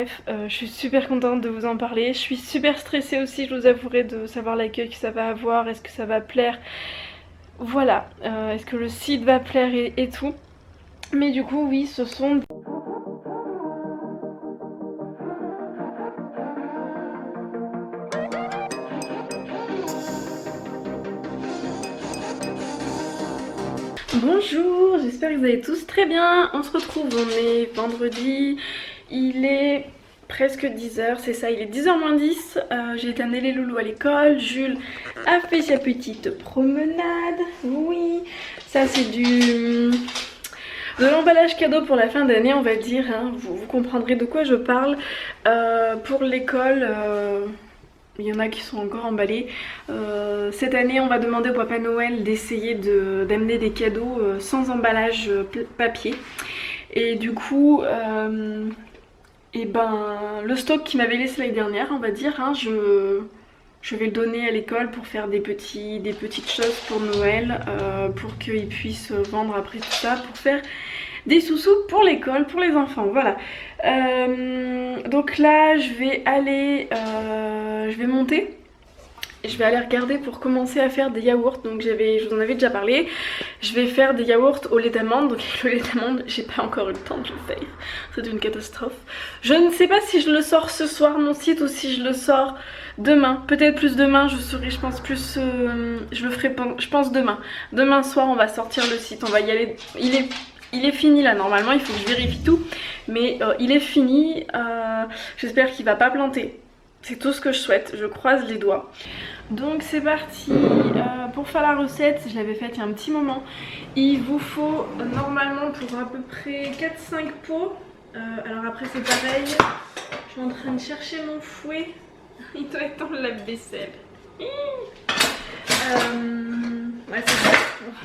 Bref, je suis super contente de vous en parler. Je suis super stressée aussi, je vous avouerai, de savoir l'accueil que ça va avoir. Est-ce que ça va plaire? Voilà, est-ce que le site va plaire et tout. Mais du coup, oui, ce sont... Bonjour, j'espère que vous allez tous très bien. On se retrouve, on est vendredi, il est presque 10h, c'est ça, il est 10h moins 10. J'ai été amener les loulous à l'école, Jules a fait sa petite promenade, oui. Ça c'est de l'emballage cadeau pour la fin d'année, on va dire, hein. Vous comprendrez de quoi je parle. Pour l'école... il y en a qui sont encore emballés. Cette année, on va demander au Papa Noël d'essayer d'amener des cadeaux sans emballage papier. Et du coup, le stock qu'il m'avait laissé l'année dernière, on va dire, hein, je vais le donner à l'école pour faire des petites choses pour Noël, pour qu'ils puissent vendre après tout ça, pour faire des sous-sous pour l'école, pour les enfants, voilà. Donc là, je vais monter. Je vais aller regarder pour commencer à faire des yaourts. Donc je vous en avais déjà parlé. Je vais faire des yaourts au lait d'amande. Donc avec le lait d'amande, j'ai pas encore eu le temps de le faire. C'est une catastrophe. Je ne sais pas si je le sors ce soir mon site ou si je le sors demain. Peut-être plus demain. Je serai, je pense, plus. Je le ferai, je pense, demain. Demain soir, on va sortir le site. On va y aller. Il est fini là normalement, il faut que je vérifie tout. Mais il est fini. J'espère qu'il va pas planter. C'est tout ce que je souhaite, je croise les doigts. Donc c'est parti, pour faire la recette, je l'avais faite il y a un petit moment. Il vous faut normalement pour à peu près 4-5 pots. Alors après c'est pareil, je suis en train de chercher mon fouet. Il doit être dans le lave-vaisselle. Ouais c'est bon,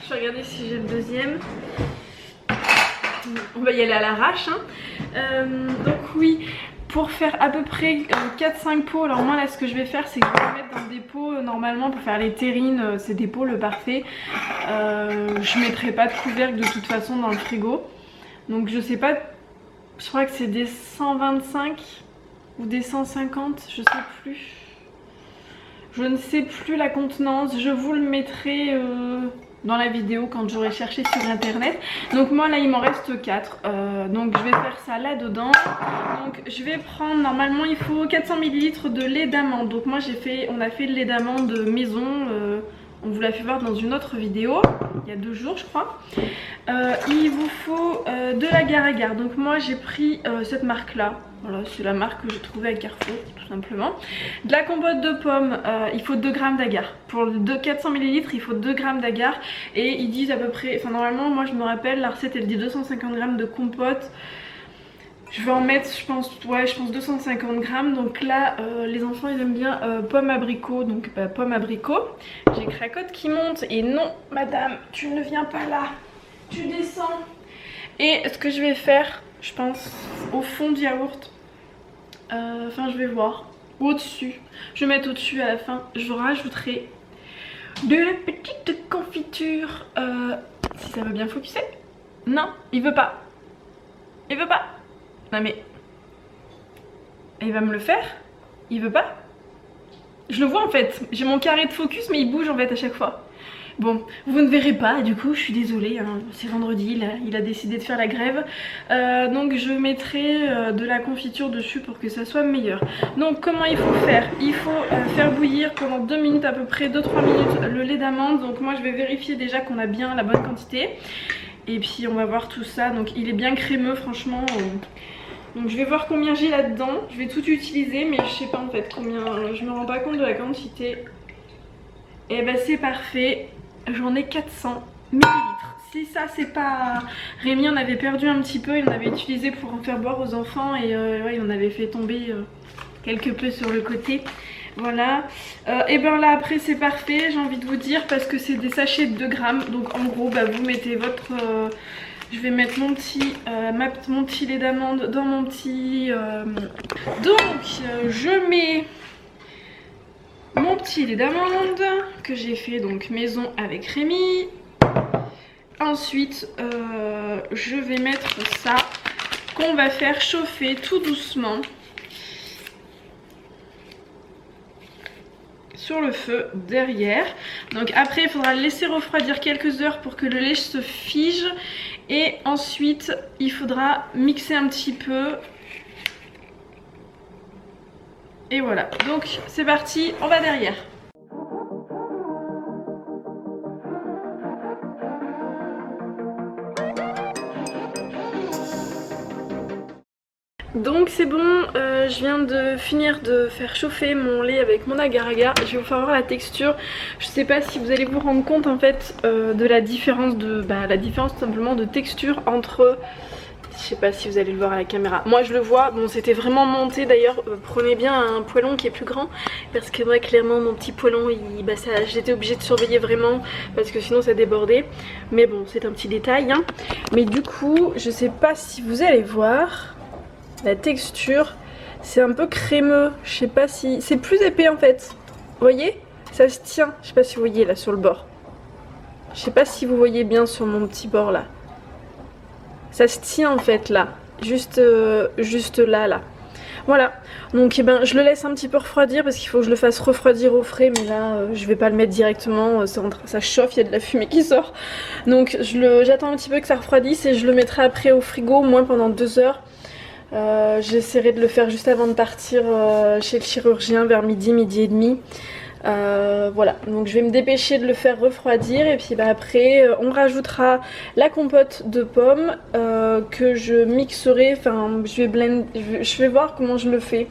je vais regarder si j'ai le deuxième. On va y aller à l'arrache, hein. Donc oui, pour faire à peu près 4-5 pots, alors moi là ce que je vais faire c'est que je vais mettre dans des pots normalement pour faire les terrines, c'est des pots le parfait. Je mettrai pas de couvercle de toute façon dans le frigo. Donc je sais pas, je crois que c'est des 125 ou des 150, je sais plus. Je ne sais plus la contenance, je vous le mettrai dans la vidéo quand j'aurai cherché sur internet. Donc moi là il m'en reste 4, donc je vais faire ça là dedans. Donc je vais prendre, normalement il faut 400 ml de lait d'amande. Donc moi on a fait le lait d'amande maison, on vous l'a fait voir dans une autre vidéo il y a 2 jours je crois. Il vous faut de l'agar-agar, donc moi j'ai pris cette marque là. Voilà, c'est la marque que j'ai trouvée à Carrefour, tout simplement. De la compote de pommes, il faut 2 g d'agar. Pour 400 ml, il faut 2 g d'agar. Et ils disent à peu près, enfin normalement, moi je me rappelle, la recette elle dit 250 g de compote. Je vais en mettre, je pense 250 g. Donc là, les enfants ils aiment bien pomme abricot, donc pomme abricot. J'ai Cracotte qui monte, et non, madame, tu ne viens pas là, tu descends. Et ce que je vais faire, je pense, au fond du yaourt, enfin je vais voir, ou au-dessus, je vais mettre au-dessus à la fin, je rajouterai de la petite confiture, si ça va bien focuser. Non, il veut pas. Il veut pas. Non mais, il va me le faire. Il veut pas. Je le vois en fait, j'ai mon carré de focus mais il bouge en fait à chaque fois. Bon, vous ne verrez pas, du coup je suis désolée, hein, c'est vendredi, il a décidé de faire la grève. Donc je mettrai de la confiture dessus pour que ça soit meilleur. Donc comment il faut faire? Il faut faire bouillir pendant 2 minutes à peu près, 2-3 minutes le lait d'amande. Donc moi je vais vérifier déjà qu'on a bien la bonne quantité. Et puis on va voir tout ça, donc il est bien crémeux franchement. Donc je vais voir combien j'ai là-dedans, je vais tout utiliser mais je sais pas en fait combien, je me rends pas compte de la quantité. Et ben c'est parfait. J'en ai 400 ml. Si ça c'est pas... Rémi en avait perdu un petit peu, il en avait utilisé pour en faire boire aux enfants. Et ouais, il en avait fait tomber quelque peu sur le côté. Voilà. Et ben là après c'est parfait, j'ai envie de vous dire, parce que c'est des sachets de 2 g. Donc en gros bah, vous mettez votre... je vais mettre mon petit lait d'amande dans mon petit... je mets... mon petit lait d'amande que j'ai fait donc maison avec Rémi. Ensuite je vais mettre ça qu'on va faire chauffer tout doucement. sur le feu derrière. Donc après il faudra le laisser refroidir quelques heures pour que le lait se fige. Et ensuite il faudra mixer un petit peu. Et voilà, donc c'est parti, on va derrière. Donc c'est bon, je viens de finir de faire chauffer mon lait avec mon agar-agar. Je vais vous faire voir la texture. Je sais pas si vous allez vous rendre compte en fait de la différence tout simplement de texture entre... Je sais pas si vous allez le voir à la caméra. Moi je le vois, bon c'était vraiment monté d'ailleurs. Prenez bien un poêlon qui est plus grand. Parce que moi clairement mon petit poêlon, j'étais obligée de surveiller vraiment. Parce que sinon ça débordait. Mais bon c'est un petit détail hein. Mais du coup je sais pas si vous allez voir... La texture, c'est un peu crémeux, je sais pas si... C'est plus épais en fait, vous voyez? Ça se tient, je sais pas si vous voyez là sur le bord. Je sais pas si vous voyez bien sur mon petit bord là. Ça se tient en fait là, juste là. Voilà, donc eh ben, je le laisse un petit peu refroidir parce qu'il faut que je le fasse refroidir au frais. Mais là, je vais pas le mettre directement, ça chauffe, il y a de la fumée qui sort. Donc j'attends un petit peu que ça refroidisse et je le mettrai après au frigo, au moins pendant 2 heures. J'essaierai de le faire juste avant de partir chez le chirurgien vers midi et demi. Voilà, donc je vais me dépêcher de le faire refroidir et puis après on rajoutera la compote de pommes que je mixerai, enfin je vais voir comment je le fais.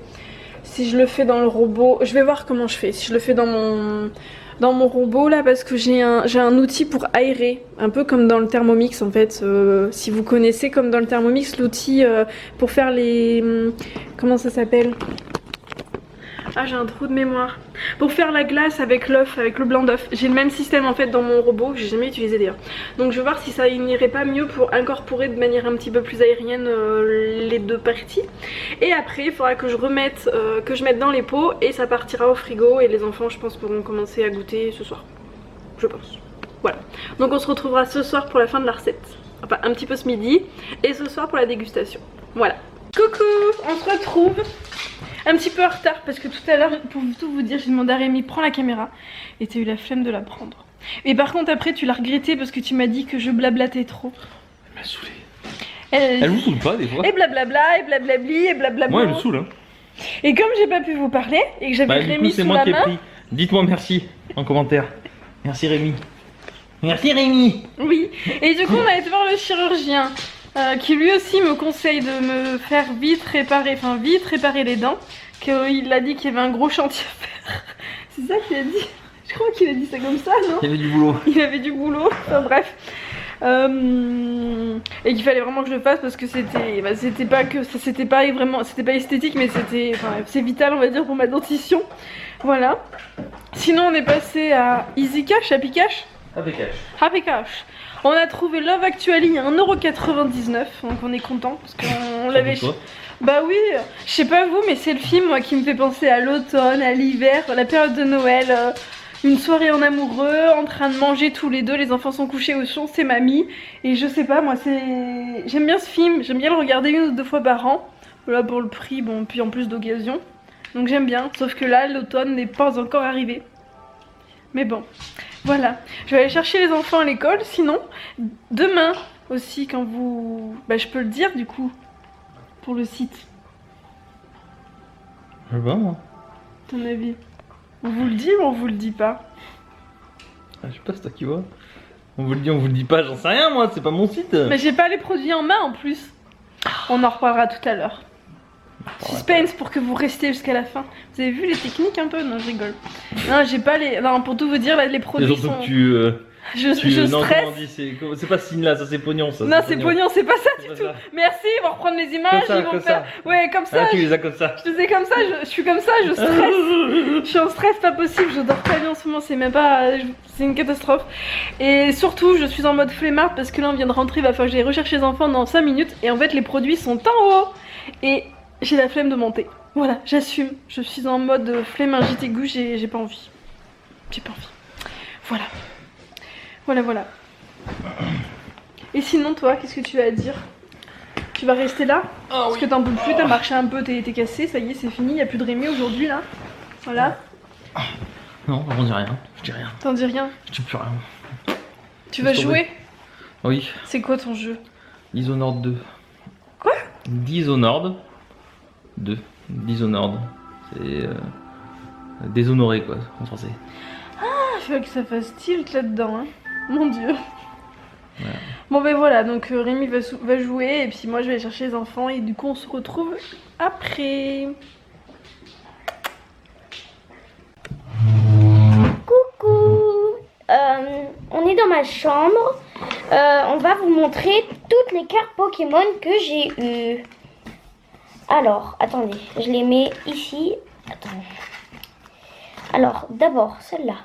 Si je le fais dans le robot, je vais voir comment je fais. Si je le fais dans mon robot là, parce que j'ai un outil pour aérer, un peu comme dans le Thermomix en fait. Si vous connaissez, comme dans le Thermomix, l'outil pour faire les... comment ça s'appelle? Ah j'ai un trou de mémoire. Pour faire la glace avec l'œuf, avec le blanc d'œuf. J'ai le même système en fait dans mon robot que j'ai jamais utilisé d'ailleurs. Donc je vais voir si ça n'irait pas mieux pour incorporer de manière un petit peu plus aérienne les 2 parties. Et après il faudra que je remette, que je mette dans les pots et ça partira au frigo. Et les enfants je pense pourront commencer à goûter ce soir. Je pense. Voilà. Donc on se retrouvera ce soir pour la fin de la recette. Enfin un petit peu ce midi. Et ce soir pour la dégustation. Voilà. Coucou, on se retrouve un petit peu en retard parce que tout à l'heure, pour tout vous dire, j'ai demandé à Rémi, prends la caméra, et t'as eu la flemme de la prendre. Et par contre après tu l'as regretté parce que tu m'as dit que je blablatais trop. Elle m'a saoulé. Elle vous saoule pas des fois? Et blablabla, et blablabli, et blablabla. Moi elle me saoule hein. Et comme j'ai pas pu vous parler, et que j'avais Rémi sous la main... Dites-moi merci en commentaire. Merci Rémi. Merci Rémi. Oui, et du coup on a été voir le chirurgien. Qui lui aussi me conseille de me faire vite réparer les dents, qu'il a dit qu'il y avait un gros chantier à faire. C'est ça qu'il a dit? Je crois qu'il a dit ça comme ça, non? Il y avait du boulot. Il avait du boulot, enfin bref. Et qu'il fallait vraiment que je le fasse parce que c'était pas que c'était pas vraiment, c'était pas esthétique mais c'était, enfin, c'est vital on va dire pour ma dentition. Voilà. Sinon on est passé à Easy Cash, Happy Cash. Happy Cash. Happy Cash. On a trouvé Love Actually à 1,99 €, donc on est content parce qu'on l'avait... Bah oui, je sais pas vous, mais c'est le film moi qui me fait penser à l'automne, à l'hiver, la période de Noël, une soirée en amoureux, en train de manger tous les deux, les enfants sont couchés au chaud, c'est mamie, et je sais pas, moi c'est... J'aime bien ce film, j'aime bien le regarder 1 ou 2 fois par an, voilà pour le prix, bon, puis en plus d'occasion, donc j'aime bien, sauf que là, l'automne n'est pas encore arrivé. Mais bon, voilà. Je vais aller chercher les enfants à l'école, sinon, demain aussi, quand vous... Bah je peux le dire du coup, pour le site. Je sais pas moi. Ton avis? On vous le dit ou on vous le dit pas? Ah, je sais pas, c'est toi qui vois. On vous le dit, on vous le dit pas, j'en sais rien moi, c'est pas mon site. Mais j'ai pas les produits en main en plus. On en reparlera tout à l'heure. Suspense pour que vous restiez jusqu'à la fin. Vous avez vu les techniques un peu? Non, je rigole. Non, j'ai pas les... Non, pour tout vous dire, là, les produits sont... Que je stresse. C'est pas signe là, ça c'est pognon ça. Non, c'est pognon, c'est pas ça du tout. Merci, ils vont reprendre les images, ils vont faire... Ouais, comme ça. Ah, tu les as comme ça. Je les ai comme ça, je suis comme ça, je stresse. Je suis en stress pas possible, je dors pas bien en ce moment, c'est même pas... C'est une catastrophe. Et surtout, je suis en mode flemmard parce que là on vient de rentrer, il va falloir que j'aille rechercher les enfants dans 5 minutes. Et en fait, les produits sont en haut. Et... j'ai la flemme de monter. Voilà, j'assume. Je suis en mode flemmingite aiguë, j'ai pas envie. J'ai pas envie. Voilà. Voilà. Et sinon, toi, qu'est-ce que tu as à dire? Tu vas rester là? Parce que t'en peux plus, t'as marché un peu, t'es cassé, ça y est, c'est fini, y a plus de Rémi aujourd'hui là. Voilà. Non, on dit rien. Je dis rien. T'en dis rien? Je dis plus rien. Tu vas jouer? Oui. C'est quoi ton jeu? Dishonored 2. Quoi? Dishonored 2. Dishonored. C'est déshonoré quoi en français. Ah, il faut que ça fasse tilt là-dedans, hein. Mon dieu. Voilà. Bon ben voilà, donc Rémi va jouer et puis moi je vais aller chercher les enfants et du coup on se retrouve après. Coucou, on est dans ma chambre. On va vous montrer toutes les cartes Pokémon que j'ai eues. Alors, attendez, je les mets ici. Attends. Alors, d'abord, celle-là.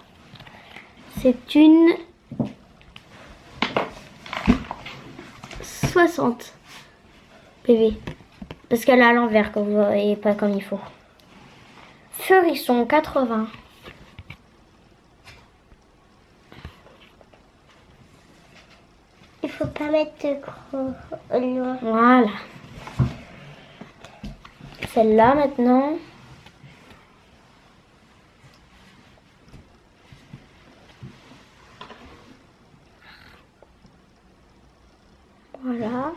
C'est une 60 PV. Parce qu'elle est à l'envers, comme vous voyez, pas comme il faut. Feurisson 80. Il faut pas mettre trop loin. Voilà. Celle-là maintenant. Voilà.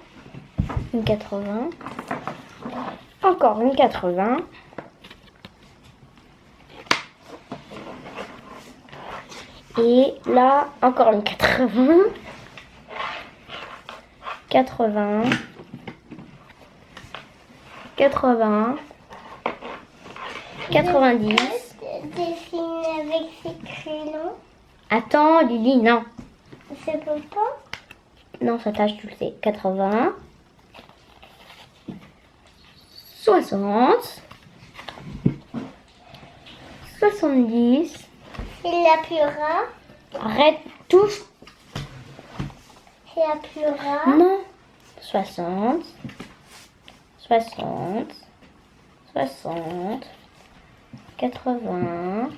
Une 80. Encore une 80. Et là, encore une 80. 80. 80. 90. Dessine avec ses crayons. Attends, Lily, non. C'est pour toi? Non, ça tâche, tu le sais. 80. 60. 70. Il appuiera. Arrête, touche. Il appuiera. Non. 60. 60. 60. 80.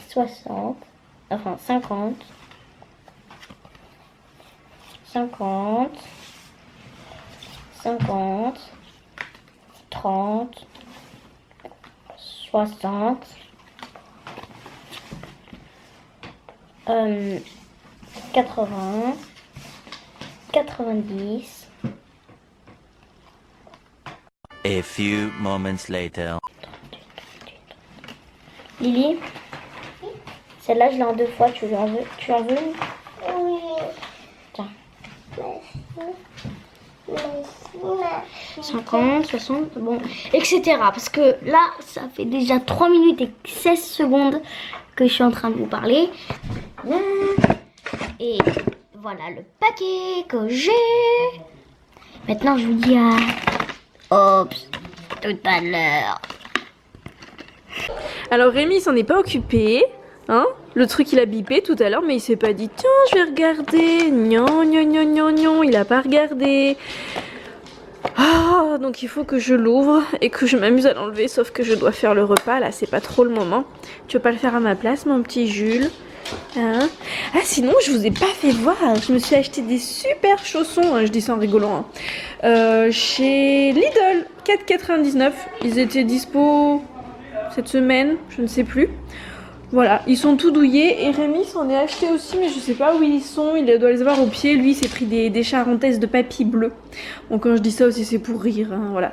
60. Enfin, 50. 50. 50. 30. 60. 80. 90. A few moments later. Lily, celle-là je l'ai en 2 fois, tu en veux une? Oui. Tiens. Merci. 50, 60, bon, etc. Parce que là, ça fait déjà 3 minutes et 16 secondes que je suis en train de vous parler. Et voilà le paquet que j'ai. Maintenant, je vous dis à tout à l'heure. Alors Rémi s'en est pas occupé, hein. Le truc il a bipé tout à l'heure mais il s'est pas dit tiens je vais regarder. Non, non, non, non, non, il a pas regardé. Ah, donc il faut que je l'ouvre et que je m'amuse à l'enlever, sauf que je dois faire le repas là, c'est pas trop le moment. Tu veux pas le faire à ma place mon petit Jules, hein? Ah sinon je vous ai pas fait voir, je me suis acheté des super chaussons, hein, je dis ça en rigolant, hein. Chez Lidl, 4,99, ils étaient dispo cette semaine, je ne sais plus. Voilà, ils sont tout douillés et Rémi s'en est acheté aussi mais je sais pas où ils sont, il doit les avoir au pied, lui il s'est pris des charentaises de papy bleu. Bon quand je dis ça aussi c'est pour rire, hein, voilà.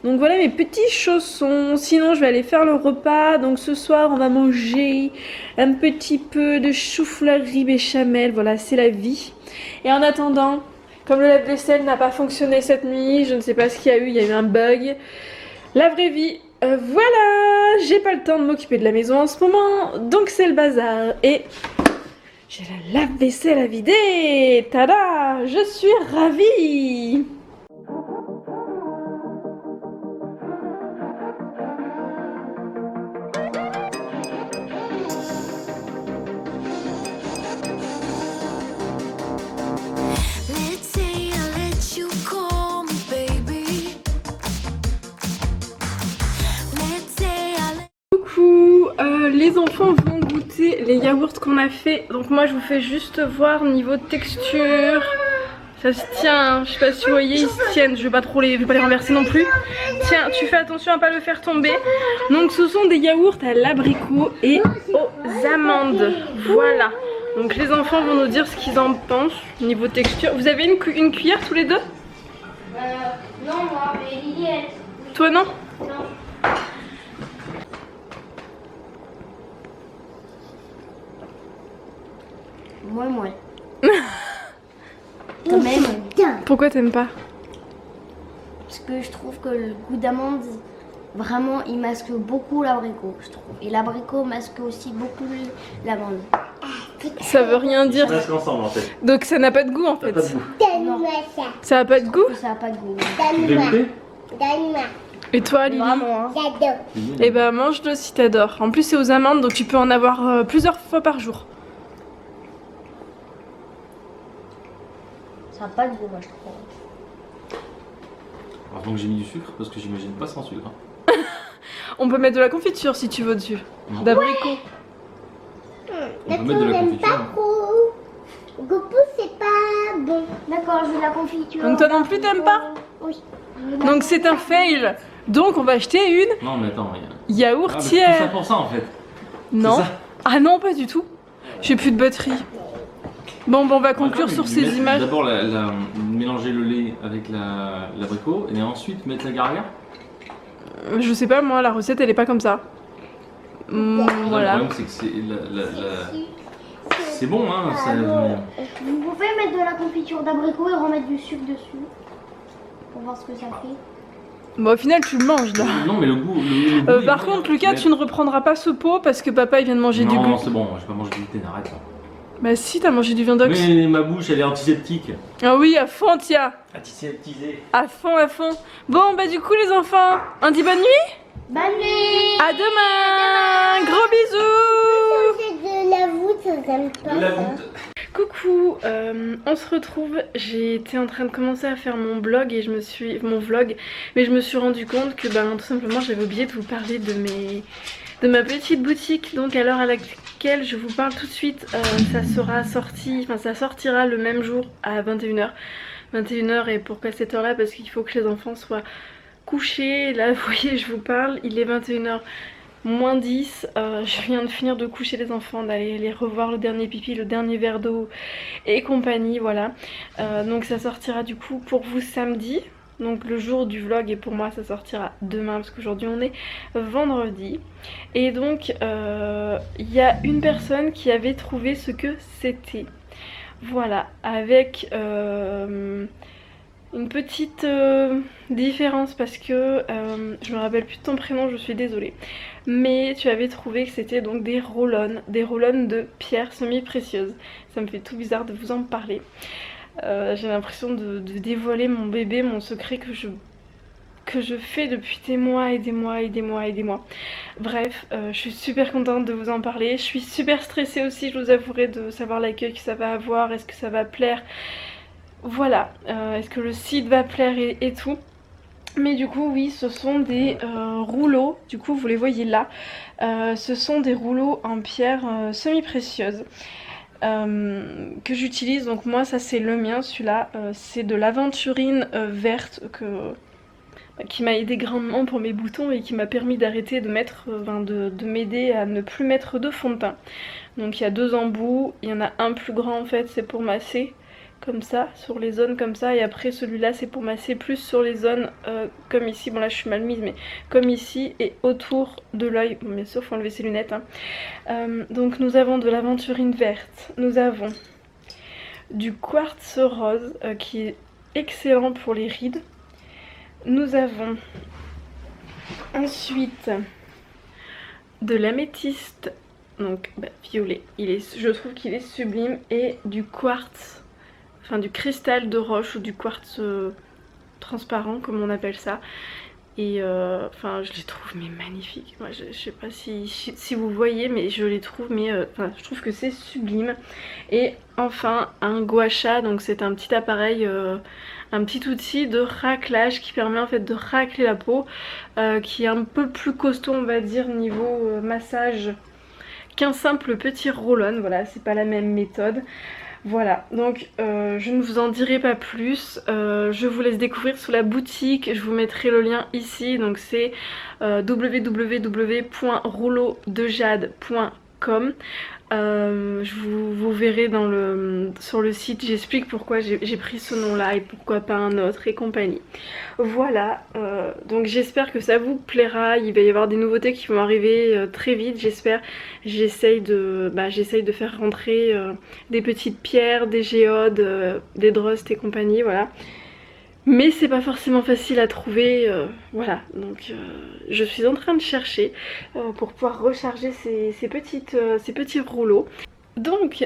Donc voilà mes petits chaussons, sinon je vais aller faire le repas, donc ce soir on va manger un petit peu de chou-fleur riz béchamel, voilà c'est la vie. Et en attendant, comme le lave-vaisselle n'a pas fonctionné cette nuit, je ne sais pas ce qu'il y a eu un bug, la vraie vie. Voilà, j'ai pas le temps de m'occuper de la maison en ce moment, donc c'est le bazar. Et j'ai la lave-vaisselle à vider. Tada, je suis ravie. Let's say I let you call me, baby. Let's say I let Coucou, les enfants vont goûter les yaourts qu'on a fait. Donc moi je vous fais juste voir niveau texture. Ça se tient, je sais pas si vous voyez, ils se tiennent, je vais pas les renverser non plus. Tiens, tu fais attention à pas le faire tomber. Donc ce sont des yaourts à l'abricot et aux amandes. Voilà. Donc les enfants vont nous dire ce qu'ils en pensent niveau texture. Vous avez une cuillère tous les deux? Non, moi, mais Lily, elle. Toi non? Non. Moi. Quand même. Pourquoi t'aimes pas? Parce que je trouve que le goût d'amande, vraiment, il masque beaucoup l'abricot, je trouve. Et l'abricot masque aussi beaucoup l'amande. Ça veut rien dire. Presque ensemble en fait. Donc ça n'a pas de goût en fait. Pas de goût. Non, Ça a pas de goût? ça n'a pas de goût. Tu veux goûter? Et toi Lily? Vraiment, hein. Eh ben mange-le si t'adores. En plus c'est aux amandes donc tu peux en avoir plusieurs fois par jour. Ça n'a pas de goût, moi, je trouve. Heureusement que j'ai mis du sucre parce que j'imagine pas sans sucre. On peut mettre de la confiture si tu veux dessus. D'abricot. On peut mettre de la confiture. Goupou, c'est pas bon. D'accord, je veux de la confiture. Donc toi non plus t'aimes pas? Oui. Donc c'est un fail. Donc on va acheter une Non mais attends, tout yaourtière. ça pour ça en fait. Non. C'est ça. Ah non pas du tout. J'ai plus de batterie. Bon on va conclure sur ces images. D'abord mélanger le lait avec l'abricot et ensuite mettre la gargare. Je sais pas moi la recette elle est pas comme ça. Voilà. Le problème c'est que c'est bon hein. Vous pouvez mettre de la confiture d'abricot et remettre du sucre dessus. Pour voir ce que ça fait. Bon au final tu le manges là. Non mais le goût. Par contre Lucas tu ne reprendras pas ce pot parce que papa il vient de manger du Non gluten. c'est bon, je vais pas manger du gluten, arrête. Bah si t'as mangé du viande d'ox. Mais ma bouche elle est antiseptique. Ah oui à fond tiens. Antiseptisée. À fond à fond. Bon bah du coup les enfants on dit bonne nuit. Bonne nuit. À demain. Gros bisous. C'est de la voûte, ça j'aime pas. De la voûte. Coucou, on se retrouve. J'étais en train de commencer à faire mon blog et mon vlog, mais je me suis rendu compte que tout simplement j'avais oublié de vous parler de ma petite boutique. Donc à l'heure à laquelle je vous parle tout de suite, ça sortira le même jour à 21h. 21h et pourquoi cette heure là? Parce qu'il faut que les enfants soient couchés. Là vous voyez je vous parle, il est 21h. Moins 10, je viens de finir de coucher les enfants, d'aller les revoir le dernier pipi, le dernier verre d'eau et compagnie, voilà. Donc ça sortira du coup pour vous samedi, donc le jour du vlog, et pour moi ça sortira demain parce qu'aujourd'hui on est vendredi. Et donc il y a une personne qui avait trouvé ce que c'était, voilà, avec une petite différence parce que je me rappelle plus de ton prénom, je suis désolée. Mais tu avais trouvé que c'était donc des roll-on de pierres semi-précieuses. Ça me fait tout bizarre de vous en parler. J'ai l'impression de dévoiler mon bébé, mon secret que je fais depuis des mois et des mois et des mois et des mois. Bref, je suis super contente de vous en parler. Je suis super stressée aussi, je vous avouerai, de savoir l'accueil que ça va avoir, est-ce que ça va plaire. Voilà, est-ce que le site va plaire et tout. Mais du coup oui, ce sont des rouleaux, du coup vous les voyez là. Ce sont des rouleaux en pierre semi-précieuse que j'utilise. Donc moi ça c'est le mien, celui-là c'est de l'aventurine verte qui m'a aidé grandement pour mes boutons et qui m'a permis d'arrêter de mettre, de m'aider à ne plus mettre de fond de teint. Donc il y a deux embouts, il y en a un plus grand en fait, c'est pour masser comme ça, sur les zones comme ça, et après celui-là c'est pour masser plus sur les zones comme ici, bon là je suis mal mise, mais comme ici et autour de l'œil. Bon bien sûr faut enlever ses lunettes hein. Donc nous avons de l'aventurine verte, nous avons du quartz rose qui est excellent pour les rides, nous avons ensuite de l'améthyste, donc violet, je trouve qu'il est sublime, et du quartz, enfin du cristal de roche ou du quartz transparent comme on appelle ça. Et enfin je les trouve mais magnifiques. Moi je sais pas si vous voyez, mais je les trouve, mais je trouve que c'est sublime. Et enfin un gua sha, donc c'est un petit appareil, un petit outil de raclage qui permet en fait de racler la peau, qui est un peu plus costaud on va dire niveau massage qu'un simple petit roll-on. Voilà, c'est pas la même méthode. Voilà, donc je ne vous en dirai pas plus, je vous laisse découvrir sous la boutique, je vous mettrai le lien ici, donc c'est www.rouleaudejade.com. Vous verrez sur le site, j'explique pourquoi j'ai pris ce nom là et pourquoi pas un autre et compagnie. Voilà, donc j'espère que ça vous plaira, il va y avoir des nouveautés qui vont arriver très vite j'espère. J'essaye de faire rentrer des petites pierres, des géodes, des drusts et compagnie, voilà. Mais c'est pas forcément facile à trouver, voilà, donc je suis en train de chercher pour pouvoir recharger ces petits rouleaux. Donc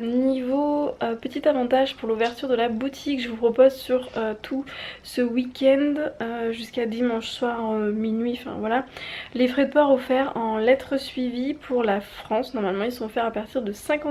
niveau petit avantage pour l'ouverture de la boutique, je vous propose sur tout ce week-end jusqu'à dimanche soir minuit, enfin voilà, les frais de port offerts en lettres suivies pour la France. Normalement ils sont offerts à partir de 50